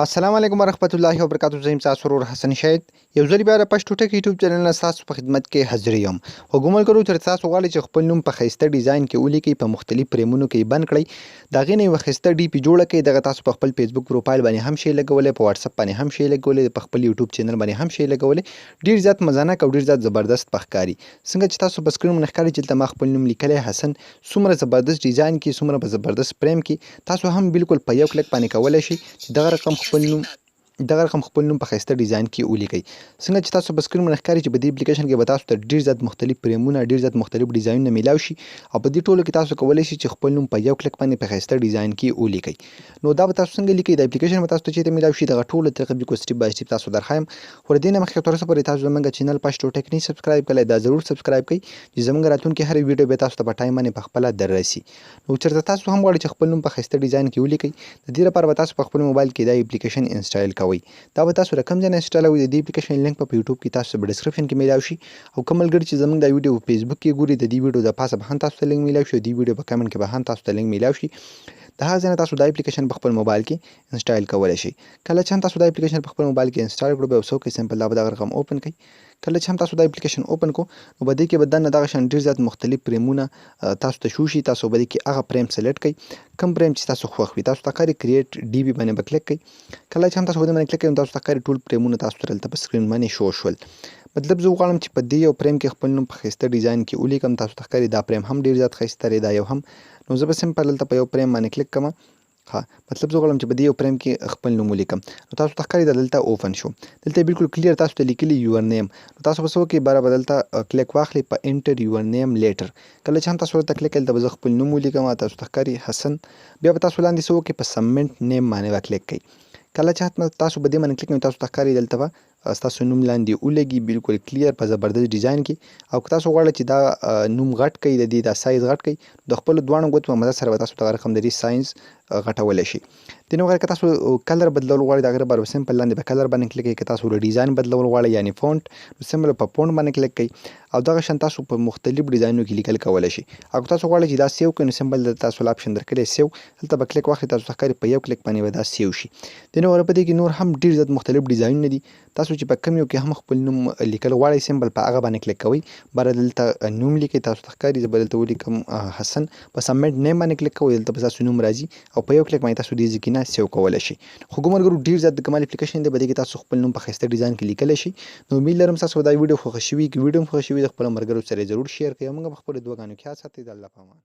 السلام علیکم ورحمت الله وبرکاتو. زه یم تاسو ورور حسن شهید. یو ځل بیا د پښتو ټک یوټیوب چینل نه تاسو په خدمت کې حاضر یم. وګومل کړو چې تاسو غواړئ چې خپل نوم په ښایسته ډیزاین کې ولیکئ، په مختلف فریمونو کې بند کړئ. د هغې نه یوه ښایسته ډي پي جوړه کړئ. دغه تاسو په خپل فیسبوک پروفایل باندې هم شئ لګولی، په واتساپ باندې هم شئ لګولی، په خپل یوټیوب چینل باندې هم شئ لګولی. ډېر زیات مزنک او ډېر زیات زبردست به ښکاري. څنګه چې تاسو په سکرین باندې ښکاري چې دلته ما خپل نوم لیکلی حسن، څومره زبردست ډیزاین کې، څومره په زبردست فریم کې. تاسو هم بالکل په یو کلیک باندې کولی شئ چې دغه رقم خپل نوم په ښایسته ډیزاین کې ولیکئ. څنګه چې تاسو په سکرین باندې ښکاري چې په دې اپلیکیشن کې به تاسو ته ډېر زیات مختلف فریمونه، ډېر زیات مختلف ډیزاینونه میلاو شي او په دې ټولو کې تاسو کولی شئ چې خپل نوم په یو کلیک باندې په ښایسته ډیزاین کې ولیکئ. نو دا به تاسو څنګه لیکئ؟ د اپلیکیشن به تاسو ته چیرته میلاو شي. دغه ټوله طریقه بالکل سټیپ بای سټیپ تاسو درښایم. خو د دې نه مخکې تر اوسه پورې تاسو زموږ چینل پښتو ټک نه سبسکرایب کړی، دا ضرور سبسکرایب کړئ چې زموږ راتلونکې هرې ویډیو به تاسو ته په ټایم باندې په خپله در رسي. نو چېرته تاسو هم غواړئ چې خپل نوم په ښایسته ډیزاین کې ولیکئ، د دې لپاره به تاسو په خپل موبایل کې دا اپلیکیشن انسټال کوئ. دا به تاسو د کوم ځای نه انسټالوئ؟ د دې اپلیکیشن لینک په یوټیوب کې تاسو په ډسکرپشن کې میلاو شي او کوم ملګري چې زموږ دا ویډیو په فیسبوک کې ګوري، د دې ویډیو د پاسه به هم تاسو ته لینک میلاو شي او دې ویډیو په کمنټ کې به هم تاسو ته لینک میلاو شي. د هغه ځای نه تاسو دا اپلیکیشن په خپل موبایل کې انسټال کولی شئ. کله چې هم تاسو دا اپلیکیشن په خپل موبایل کې انسټال کړو، بیا یو څو کې سمپل دا به دغه رقم اوپن کړئ. کله چې هم تاسو دا اپلیکیشن اوپن کو، نو په دې کې به دننه دغه شان ډېر زیات مختلف فریمونه تاسو ته شو شي. تاسو به دې کې هغه فریم سلیکټ کړئ کوم فریم چې تاسو خوښ وي. تاسو ته ښکاري کریټ ډي پي باندې به کلیک کړئ. کله چې هم تاسو په دې باندې کلیک کوئ، نو تاسو ته ښکاري ټول فریمونه تاسو ته دلته په سکرین باندې شو شول. مطلب زه غواړم چې په دې یو فریم کې خپل نوم په ښایسته ډیزاین کې ولیکم. تاسو ته ښکاري دا فریم هم ډېر زیات ښایسته دی، دا یو هم. نو زه به سمپل دلته په یو فریم باندې کلیک کوم. مطلب زه غواړم چې په دې یو فریم کې خپل نوم ولیکم. نو تاسو ته ښکاري دا دلته اوپن شو. دلته بالکل کلیر تاسو ته لیکلي یور نیم. نو تاسو به څه وکړئ؟ باره به دلته کلیک واخلئ په انټر یور نیم لیټر. کله چې هم تاسو ورته کلیک کړئ، دلته به زه خپل نوم ولیکم. تاسو ته ښکاري حسن. بیا به تاسو لاندې څه وکړئ؟ په سبمټ نیم باندې به کلیک کړئ. کله چې حتما تاسو په دې باندې کلیک کوئ، تاسو ته ښکاري دلته به ستاسو نوم لاندې ولګي بالکل کلیر په زبردست ډیزاین کې. او که تاسو غواړئ چې دا نوم غټ کړئ، د دې دا سایز غټ کړئ، د خپلو دواړو ګوتو په مدد سره به تاسو دغه رقم د دې سایز غټولی شئ. د دې نه بغیر که تاسو کلر بدلول غواړئ، د هغې لپاره به سمپل لاندې په کلر باندې کلیک کړئ. که تاسو ډیزاین بدلول غواړئ یعنې فونټ، نو سمپل په فونټ باندې کلیک کړئ او دغه شان تاسو په مختلف ډیزاینونو کې لیکل کولی شئ. او که تاسو غواړئ چې دا سیو کړئ، نو سمپل دلته تاسو اپشن درکړی سیو، دلته به کلیک واخلئ. تاسو ته ښکاري په یو کلیک باندې به دا سیو شي. د دې نه بغیر په دې کې نور هم ډېر زیات مختلف ډیزاینونه دي. تاسو چې په کوم یو کې هم خپل نوم لیکل غواړئ، سمپل په هغه باندې کلیک کوئ. بره دلته نوم لیکئ. تاسو ته ښکاري زه به دلته ولیکم حسن. په سبمټ نیم باندې کلیک کوئ، دلته به ستاسو نوم راځي او په یو کلیک باندې تاسو دې ځای کې نه سیو کولی شئ. خو ګومان ګرو ډېر زیات د کمال اپلیکیشن دی، په دې کې تاسو خپل نوم په ښایسته ډیزاین کې لیکلی شئ. نو امید لرم ستاسو دا ویډیو خوښه شوې. که ویډیو هم خوښه شوې، د خپلو ملګرو سره یې ضرور شیر کړئ او موږ په خپلو دعاګانو کې یاد ساتئ. د الله په امان.